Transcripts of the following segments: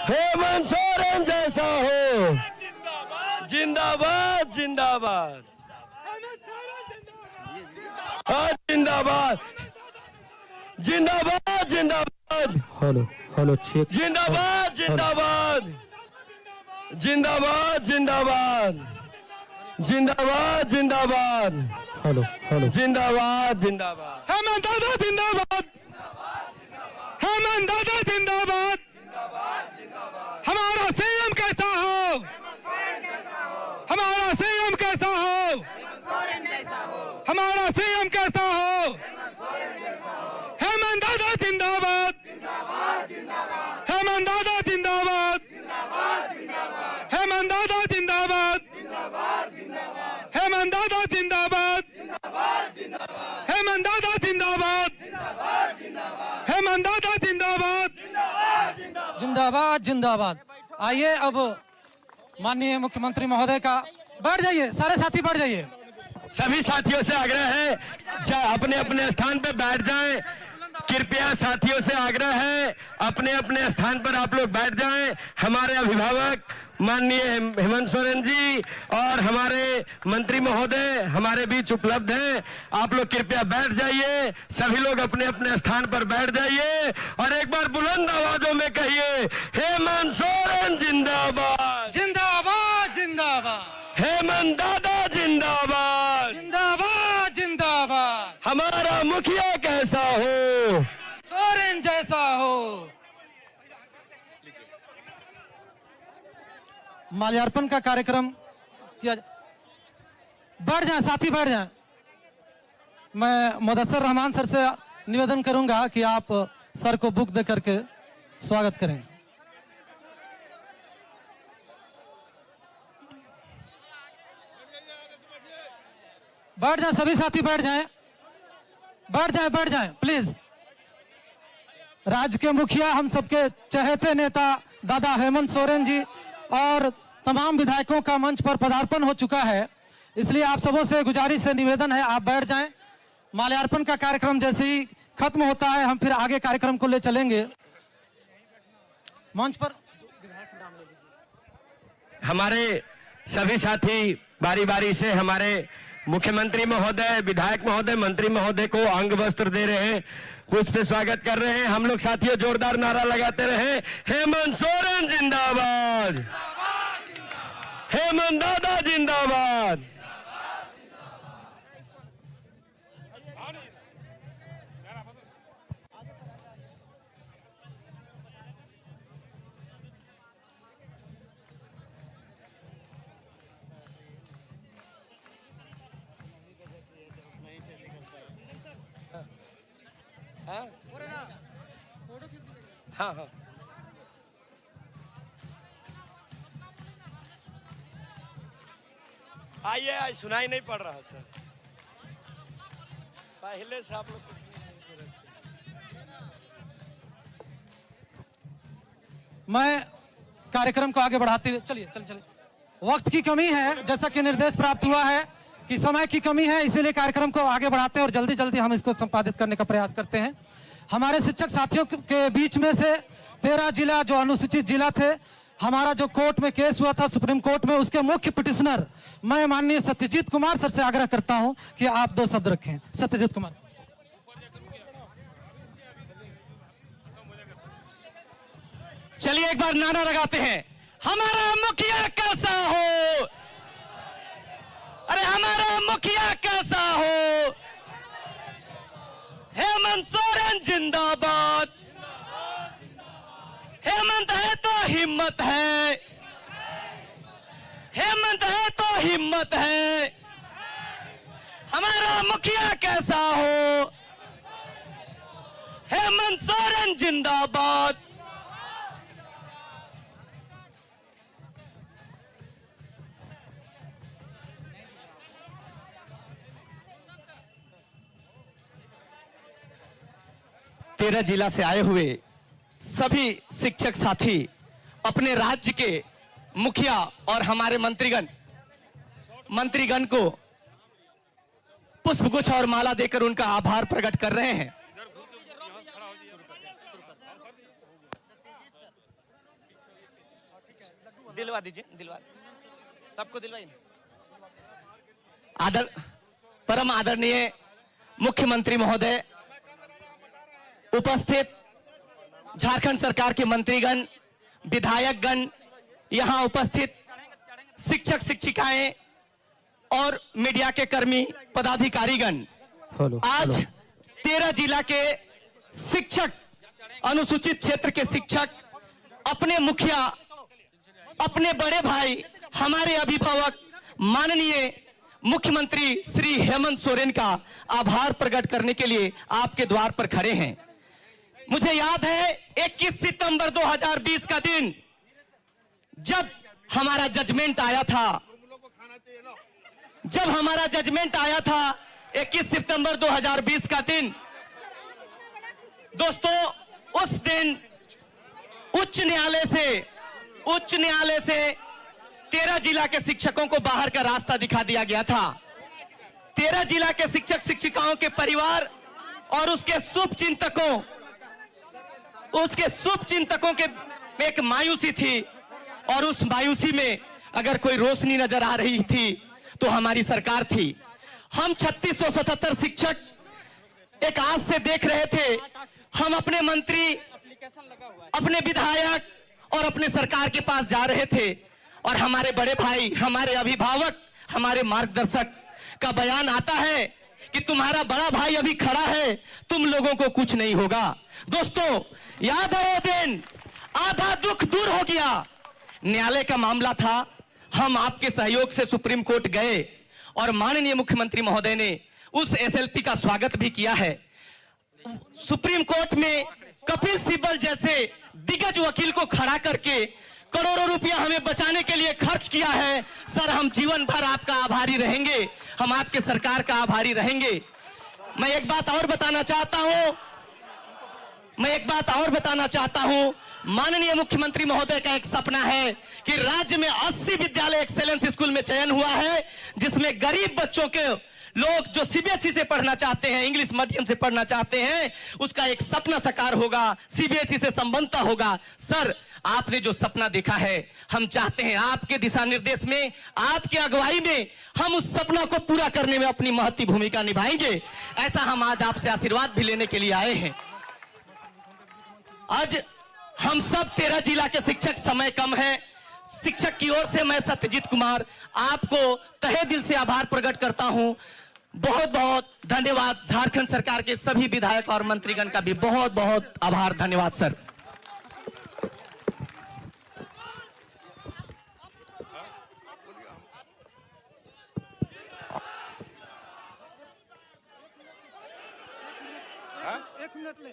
हेमंत सोरेन जैसा हो। जिंदाबाद जिंदाबाद जिंदाबाद जिंदाबाद जिंदाबाद। Hello hello check. जिंदाबाद जिंदाबाद जिंदाबाद जिंदाबाद जिंदाबाद जिंदाबाद। हेलो हेलो जिंदाबाद जिंदाबाद। हेमंत दादा जिंदाबाद। हेमंत दादा जिंदाबाद। हमारा सीएम कैसा हो? हमारा सीएम कैसा हो? हमारा सीएम कैसा हो? हेमंत दादा जिंदाबाद। हेमंत दादा जिंदाबाद। हेमंत दादा जिंदाबाद। हेमंत दादा जिंदाबाद। हेमंत दादा जिंदाबाद। हेमंत दादा जिंदाबाद। जिंदाबाद जिंदाबाद। आइए अब माननीय मुख्यमंत्री महोदय का, बैठ जाइए सारे साथी, बैठ जाइए। सभी साथियों से आग्रह है अपने अपने स्थान पर बैठ जाएं। कृपया साथियों से आग्रह है अपने अपने स्थान पर आप लोग बैठ जाएं। हमारे अभिभावक माननीय हेमंत सोरेन जी और हमारे मंत्री महोदय हमारे बीच उपलब्ध हैं। आप लोग कृपया बैठ जाइए। सभी लोग अपने अपने स्थान पर बैठ जाइए और एक बार बुलंद आवाजों में कहिए, हेमंत सोरेन जिंदाबाद। जिंदाबाद जिंदाबाद। हेमंत दादा जिंदाबाद। जिंदाबाद जिंदाबाद। हमारा मुखिया कैसा हो? सोरेन जैसा हो। माल्यार्पण का कार्यक्रम किया। बैठ जाएं साथी, बैठ जाएं। मैं मुदस्सर रहमान सर से निवेदन करूंगा कि आप सर को बुक दे करके स्वागत करें। बैठ जाएं सभी साथी, बैठ जाएं, बैठ जाएं, बैठ जाएं प्लीज। राज्य के मुखिया, हम सबके चहेते नेता दादा हेमंत सोरेन जी और तमाम विधायकों का मंच पर पदार्पण हो चुका है, इसलिए आप सबों से गुजारिश है, निवेदन है, आप बैठ जाएं। माल्यार्पण का कार्यक्रम जैसे ही खत्म होता है हम फिर आगे कार्यक्रम को ले चलेंगे। मंच पर हमारे सभी साथी बारी बारी से हमारे मुख्यमंत्री महोदय, विधायक महोदय, मंत्री महोदय को अंग वस्त्र दे रहे हैं, पुष्प से स्वागत कर रहे हैं। हम लोग साथियों जोरदार नारा लगाते रहे, हेमंत सोरेन जिंदाबाद। हेमंत दादा जिंदाबाद। हाँ हाँ आइए, आज सुनाई नहीं पड़ रहा सर, पहले से आप लोग कुछ मैं कार्यक्रम को आगे बढ़ाते हुए चलिए चलिए चलिए। वक्त की कमी है, जैसा कि निर्देश प्राप्त हुआ है कि समय की कमी है, इसीलिए कार्यक्रम को आगे बढ़ाते हैं और जल्दी जल्दी हम इसको संपादित करने का प्रयास करते हैं। हमारे शिक्षक साथियों के बीच में से 13 जिला जो अनुसूचित जिला थे, हमारा जो कोर्ट में केस हुआ था सुप्रीम कोर्ट में, उसके मुख्य पिटिशनर मैं माननीय सत्यजीत कुमार सर से आग्रह करता हूं कि आप 2 शब्द रखें। सत्यजीत कुमार, चलिए एक बार नारा लगाते हैं, हमारा मुखिया कैसा हो? अरे हमारा मुखिया कैसा हो? हेमंत सोरेन जिंदाबाद। हेमंत है तो हिम्मत है, हेमंत है तो हिम्मत है। हमारा मुखिया कैसा हो? हेमंत सोरेन जिंदाबाद। तेरह जिला से आए हुए सभी शिक्षक साथी अपने राज्य के मुखिया और हमारे मंत्रीगण को पुष्पगुच्छ और माला देकर उनका आभार प्रकट कर रहे हैं। दिलवा दीजिए, दिलवा सबको दिलवाइए। परम आदरणीय मुख्यमंत्री महोदय, उपस्थित झारखंड सरकार के मंत्रीगण, विधायकगण, यहां उपस्थित शिक्षक शिक्षिकाएं और मीडिया के कर्मी पदाधिकारीगण, आज 13 जिला के शिक्षक, अनुसूचित क्षेत्र के शिक्षक अपने मुखिया, अपने बड़े भाई, हमारे अभिभावक माननीय मुख्यमंत्री श्री हेमंत सोरेन का आभार प्रकट करने के लिए आपके द्वार पर खड़े हैं। मुझे याद है 21 सितंबर 2020 का दिन, जब हमारा जजमेंट आया था, 21 सितंबर 2020 का दिन, दोस्तों उस दिन उच्च न्यायालय से 13 जिला के शिक्षकों को बाहर का रास्ता दिखा दिया गया था। 13 जिला के शिक्षक शिक्षिकाओं के परिवार और उसके शुभचिंतकों के एक मायूसी थी, और उस मायूसी में अगर कोई रोशनी नजर आ रही थी तो हमारी सरकार थी। हम 3677 शिक्षक एक आस से देख रहे थे। हम अपने मंत्री, अपने विधायक और अपने सरकार के पास जा रहे थे, और हमारे बड़े भाई, हमारे अभिभावक, हमारे मार्गदर्शक का बयान आता है कि तुम्हारा बड़ा भाई अभी खड़ा है, तुम लोगों को कुछ नहीं होगा। दोस्तों याद है वो दिन, आधा दुख दूर हो गया। न्यायालय का मामला था, हम आपके सहयोग से सुप्रीम कोर्ट गए और माननीय मुख्यमंत्री महोदय ने उस एसएलपी का स्वागत भी किया है। सुप्रीम कोर्ट में कपिल सिब्बल जैसे दिग्गज वकील को खड़ा करके करोड़ों रुपया हमें बचाने के लिए खर्च किया है। सर, हम जीवन भर आपका आभारी रहेंगे, हम आपके सरकार का आभारी रहेंगे। मैं एक बात और बताना चाहता हूं, माननीय मुख्यमंत्री महोदय का एक सपना है कि राज्य में 80 विद्यालय एक्सेलेंस स्कूल में चयन हुआ है, जिसमें गरीब बच्चों के लोग जो सीबीएसई से पढ़ना चाहते हैं, इंग्लिश माध्यम से पढ़ना चाहते हैं, उसका एक सपना साकार होगा, सीबीएसई से संबंधता होगा। सर, आपने जो सपना देखा है, हम चाहते हैं आपके दिशा निर्देश में, आपके अगुवाई में हम उस सपना को पूरा करने में अपनी महती भूमिका निभाएंगे। ऐसा हम आज आपसे आशीर्वाद भी लेने के लिए आए हैं। आज हम सब 13 जिला के शिक्षक, समय कम है, शिक्षक की ओर से मैं सत्यजीत कुमार आपको तहे दिल से आभार प्रकट करता हूं। बहुत बहुत धन्यवाद। झारखंड सरकार के सभी विधायक और मंत्रीगण का भी बहुत बहुत आभार, धन्यवाद सर। एक मिनट ले,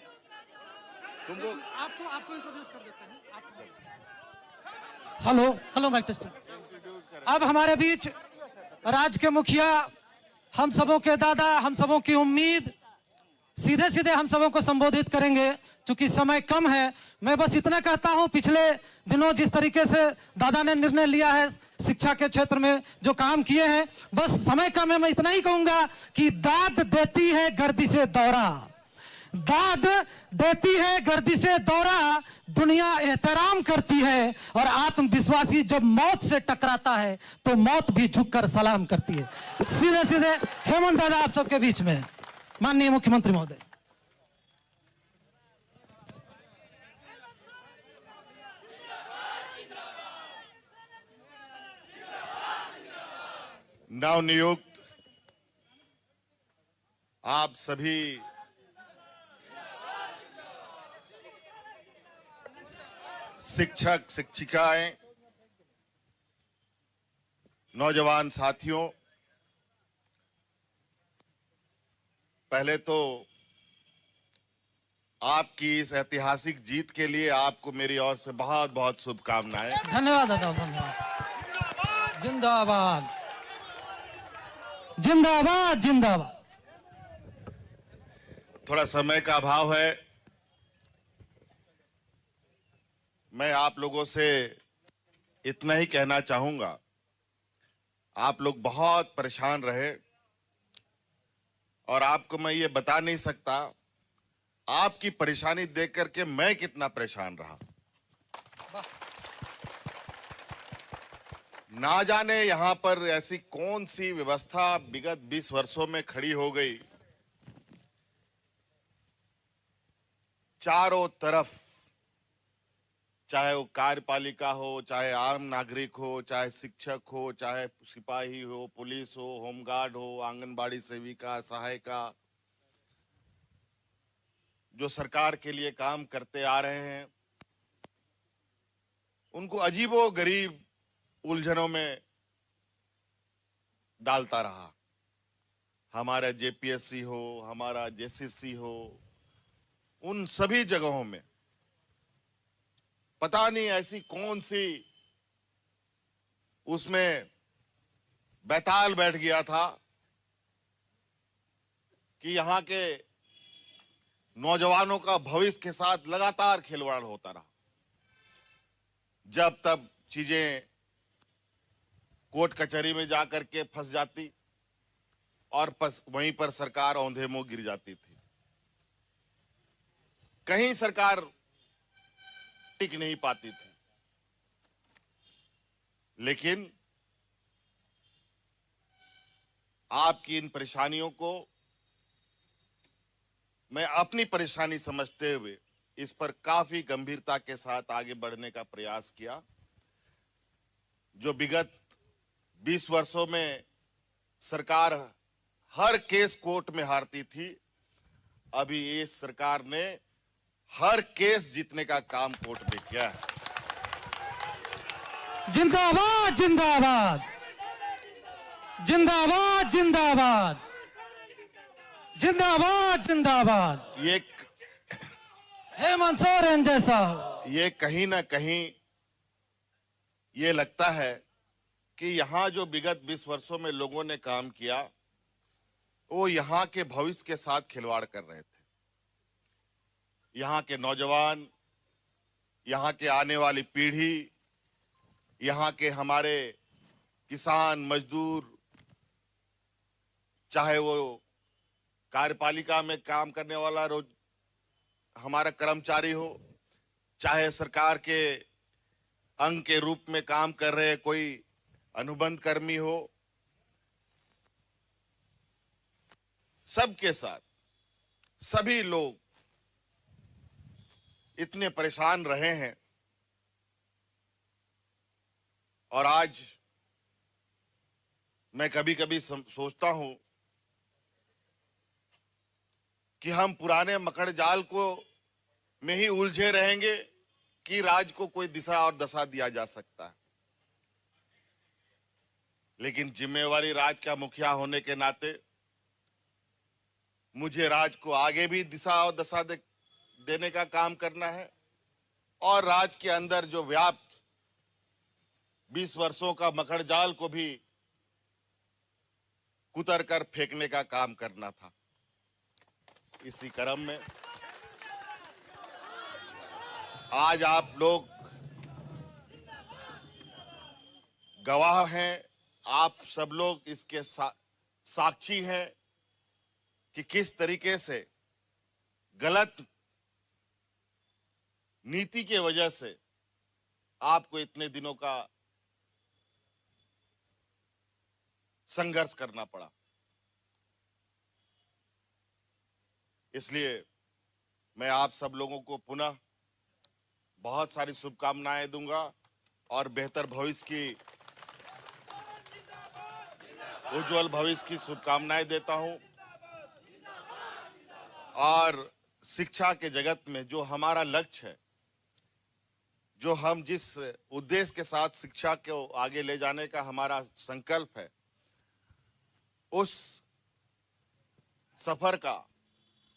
तुमको आपको इंट्रोड्यूस कर देते हैं। Hello mike testing. अब हमारे बीच राज्य के मुखिया, हम सबों के दादा, हम सबों की उम्मीद, सीधे हम सबों को संबोधित करेंगे। चूंकि समय कम है, मैं बस इतना कहता हूं, पिछले दिनों जिस तरीके से दादा ने निर्णय लिया है शिक्षा के क्षेत्र में जो काम किए हैं, बस समय कम है, मैं इतना ही कहूंगा कि दाद देती है गर्दी से दौरा, दाद देती है गर्दी से दौरा, दुनिया एहतराम करती है, और आत्मविश्वासी जब मौत से टकराता है तो मौत भी झुककर सलाम करती है। सीधे हेमंत दादा आप सबके बीच में, माननीय मुख्यमंत्री महोदय। नवनियुक्त आप सभी शिक्षक शिक्षिकाएं, नौजवान साथियों, पहले तो आपकी इस ऐतिहासिक जीत के लिए आपको मेरी ओर से बहुत बहुत शुभकामनाएं। धन्यवाद दादा, धन्यवाद। जिंदाबाद जिंदाबाद जिंदाबाद। थोड़ा समय का अभाव है, मैं आप लोगों से इतना ही कहना चाहूंगा, आप लोग बहुत परेशान रहे, और आपको मैं ये बता नहीं सकता आपकी परेशानी देख करके मैं कितना परेशान रहा। ना जाने यहां पर ऐसी कौन सी व्यवस्था विगत 20 वर्षों में खड़ी हो गई, चारों तरफ, चाहे वो कार्यपालिका हो, चाहे आम नागरिक हो, चाहे शिक्षक हो, चाहे सिपाही हो, पुलिस हो, होमगार्ड हो, आंगनबाड़ी सेविका, सहायिका, जो सरकार के लिए काम करते आ रहे हैं, उनको अजीबो गरीब उलझनों में डालता रहा। हमारा जेपीएससी हो, हमारा जेसीसी हो, उन सभी जगहों में पता नहीं ऐसी कौन सी उसमें बैताल बैठ गया था कि यहां के नौजवानों का भविष्य के साथ लगातार खिलवाड़ होता रहा। जब तब चीजें कोर्ट कचहरी में जाकर के फंस जाती और वहीं पर सरकार औंधे मुंह गिर जाती थी। कहीं सरकार टिक नहीं पाती थी। लेकिन आपकी इन परेशानियों को मैं अपनी परेशानी समझते हुए इस पर काफी गंभीरता के साथ आगे बढ़ने का प्रयास किया। जो विगत 20 वर्षों में सरकार हर केस कोर्ट में हारती थी, अभी इस सरकार ने हर केस जीतने का काम कोर्ट में किया है। जिंदाबाद जिंदाबाद जिंदाबाद जिंदाबाद जिंदाबाद जिंदाबाद। हेमंत सोरेन जैसा ये कहीं ना कहीं ये लगता है कि यहां जो विगत 20 वर्षों में लोगों ने काम किया, वो यहां के भविष्य के साथ खिलवाड़ कर रहे थे। यहाँ के नौजवान, यहाँ के आने वाली पीढ़ी, यहाँ के हमारे किसान, मजदूर, चाहे वो कार्यपालिका में काम करने वाला रोज हमारा कर्मचारी हो, चाहे सरकार के अंग के रूप में काम कर रहे कोई अनुबंध कर्मी हो, सबके साथ सभी लोग इतने परेशान रहे हैं। और आज मैं कभी कभी सोचता हूं कि हम पुराने मकड़ जाल को में ही उलझे रहेंगे कि राज्य को कोई दिशा और दशा दिया जा सकता है। लेकिन जिम्मेवारी राज्य का मुखिया होने के नाते मुझे राज्य को आगे भी दिशा और दशा देने का काम करना है और राज्य के अंदर जो व्याप्त 20 वर्षों का मकड़ जाल को भी कुतर कर फेंकने का काम करना था। इसी क्रम में आज आप लोग गवाह हैं, आप सब लोग इसके साक्षी हैं कि किस तरीके से गलत नीति के वजह से आपको इतने दिनों का संघर्ष करना पड़ा। इसलिए मैं आप सब लोगों को पुनः बहुत सारी शुभकामनाएं दूंगा और बेहतर भविष्य की, उज्जवल भविष्य की शुभकामनाएं देता हूं। और शिक्षा के जगत में जो हमारा लक्ष्य है, जो हम जिस उद्देश्य के साथ शिक्षा को आगे ले जाने का हमारा संकल्प है, उस सफर का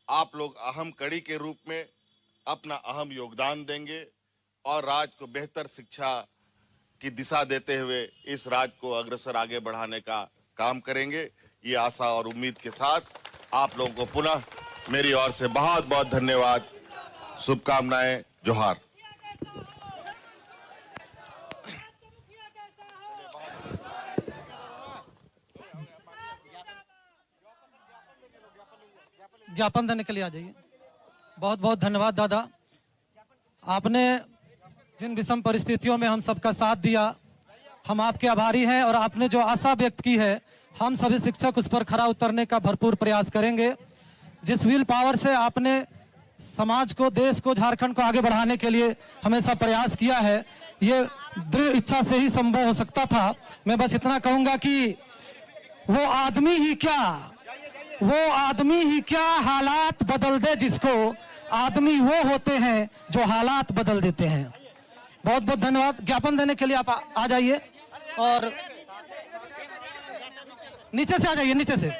आप लोग अहम कड़ी के रूप में अपना अहम योगदान देंगे और राज्य को बेहतर शिक्षा की दिशा देते हुए इस राज्य को अग्रसर आगे बढ़ाने का काम करेंगे। ये आशा और उम्मीद के साथ आप लोगों को पुनः मेरी ओर से बहुत बहुत धन्यवाद, शुभकामनाएं, जोहार। ज्ञापन देने के लिए आ जाइए। बहुत बहुत धन्यवाद दादा, आपने जिन विषम परिस्थितियों में हम सबका साथ दिया, हम आपके आभारी हैं और आपने जो आशा व्यक्त की है, हम सभी शिक्षक उस पर खरा उतरने का भरपूर प्रयास करेंगे। जिस विल पावर से आपने समाज को, देश को, झारखंड को आगे बढ़ाने के लिए हमेशा प्रयास किया है, ये दृढ़ इच्छा से ही संभव हो सकता था। मैं बस इतना कहूंगा कि वो आदमी ही क्या हालात बदल दे जिसको, आदमी वो होते हैं जो हालात बदल देते हैं। बहुत बहुत धन्यवाद। ज्ञापन देने के लिए आप आ जाइए और नीचे से आ जाइए, नीचे से।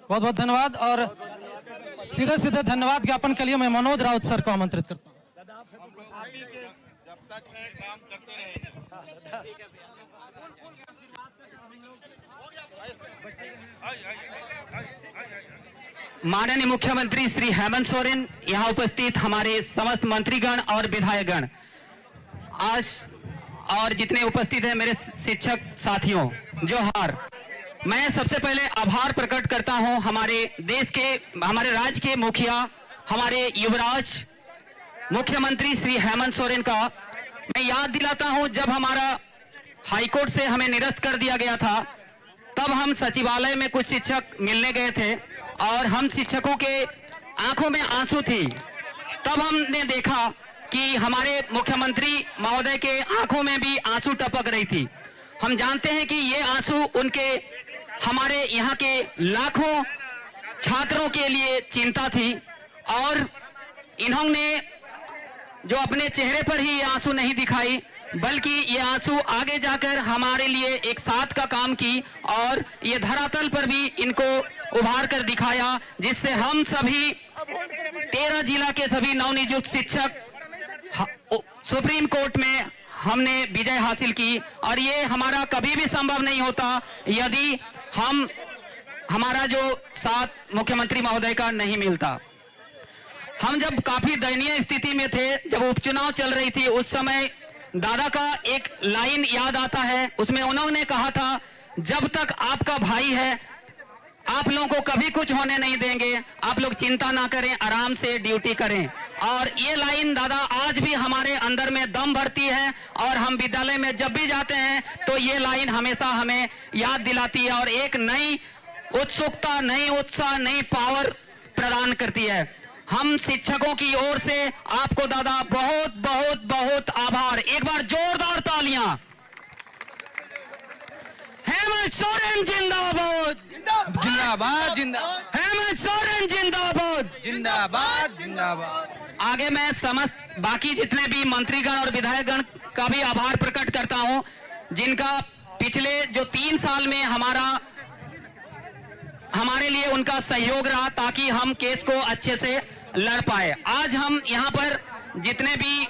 बहुत बहुत धन्यवाद। और सीधे सीधे धन्यवाद ज्ञापन के लिए मैं मनोज राउत सर को आमंत्रित करता हूं। जब तक है काम करते रहेंगे। माननीय मुख्यमंत्री श्री हेमंत सोरेन, यहाँ उपस्थित हमारे समस्त मंत्रीगण और विधायकगण, आज और जितने उपस्थित हैं मेरे शिक्षक साथियों, जोहार। मैं सबसे पहले आभार प्रकट करता हूं हमारे देश के, हमारे राज्य के मुखिया, हमारे युवराज मुख्यमंत्री श्री हेमंत सोरेन का। मैं याद दिलाता हूं, जब हमारा हाईकोर्ट से हमें निरस्त कर दिया गया था, तब हम सचिवालय में कुछ शिक्षक मिलने गए थे और हम शिक्षकों के आंखों में आंसू थी। तब हमने देखा कि हमारे मुख्यमंत्री महोदय के आंखों में भी आंसू टपक रही थी। हम जानते हैं कि ये आंसू उनके, हमारे यहाँ के लाखों छात्रों के लिए चिंता थी और इन्होंने जो अपने चेहरे पर ही ये आंसू नहीं दिखाई, बल्कि ये आंसू आगे जाकर हमारे लिए एक साथ का काम की और ये धरातल पर भी इनको उभार कर दिखाया, जिससे हम सभी 13 जिला के सभी नवनियुक्त शिक्षक सुप्रीम कोर्ट में हमने विजय हासिल की। और ये हमारा कभी भी संभव नहीं होता यदि हमारा जो साथ मुख्यमंत्री महोदय का नहीं मिलता। हम जब काफी दयनीय स्थिति में थे, जब उपचुनाव चल रही थी, उस समय दादा का एक लाइन याद आता है। उसमें उन्होंने कहा था, जब तक आपका भाई है आप लोगों को कभी कुछ होने नहीं देंगे, आप लोग चिंता ना करें, आराम से ड्यूटी करें। और ये लाइन दादा आज भी हमारे अंदर में दम भरती है और हम विद्यालय में जब भी जाते हैं तो ये लाइन हमेशा हमें याद दिलाती है और एक नई उत्सुकता, नई उत्साह, नई पावर प्रदान करती है। हम शिक्षकों की ओर से आपको दादा बहुत बहुत बहुत आभार। एक बार जोरदार तालियां। हेमंत सोरेन जिंदाबाद, जिंदाबाद जिंदाबाद। हेमंत सोरेन जिंदाबाद, जिंदाबाद जिंदाबाद। आगे मैं समस्त बाकी जितने भी मंत्रीगण और विधायकगण का भी आभार प्रकट करता हूं, जिनका पिछले जो 3 साल में हमारे लिए उनका सहयोग रहा, ताकि हम केस को अच्छे से लड़ पाए। आज हम यहाँ पर जितने भी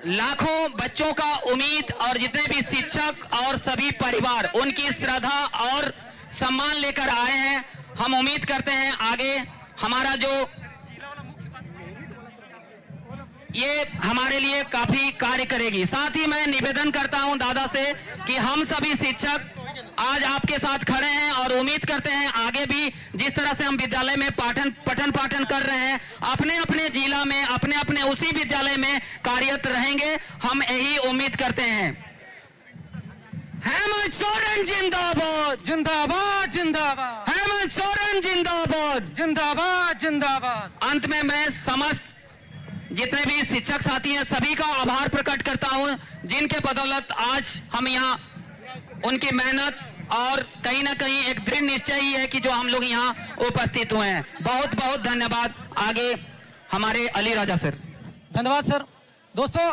लाखों बच्चों का उम्मीद और जितने भी शिक्षक और सभी परिवार उनकी श्रद्धा और सम्मान लेकर आए हैं, हम उम्मीद करते हैं आगे हमारा जो ये हमारे लिए काफी कार्य करेगी। साथ ही मैं निवेदन करता हूं दादा से कि हम सभी शिक्षक आज आपके साथ खड़े हैं और उम्मीद करते हैं आगे भी जिस तरह से हम विद्यालय में पठन पाठन कर रहे हैं, अपने अपने जिला में अपने अपने उसी विद्यालय में कार्यरत रहेंगे, हम यही उम्मीद करते हैं। हेमंत सोरेन जिंदाबाद, जिंदाबाद जिंदाबाद। हेमंत सोरेन जिंदाबाद, जिंदाबाद जिंदाबाद। अंत में मैं समस्त जितने भी शिक्षक साथी हैं सभी का आभार प्रकट करता हूं, जिनके बदौलत आज हम यहाँ उनकी मेहनत और कहीं ना कहीं एक दृढ़ निश्चय ही है कि जो हम लोग यहाँ उपस्थित हुए हैं। बहुत बहुत धन्यवाद। आगे हमारे अली राजा सर। धन्यवाद सर। दोस्तों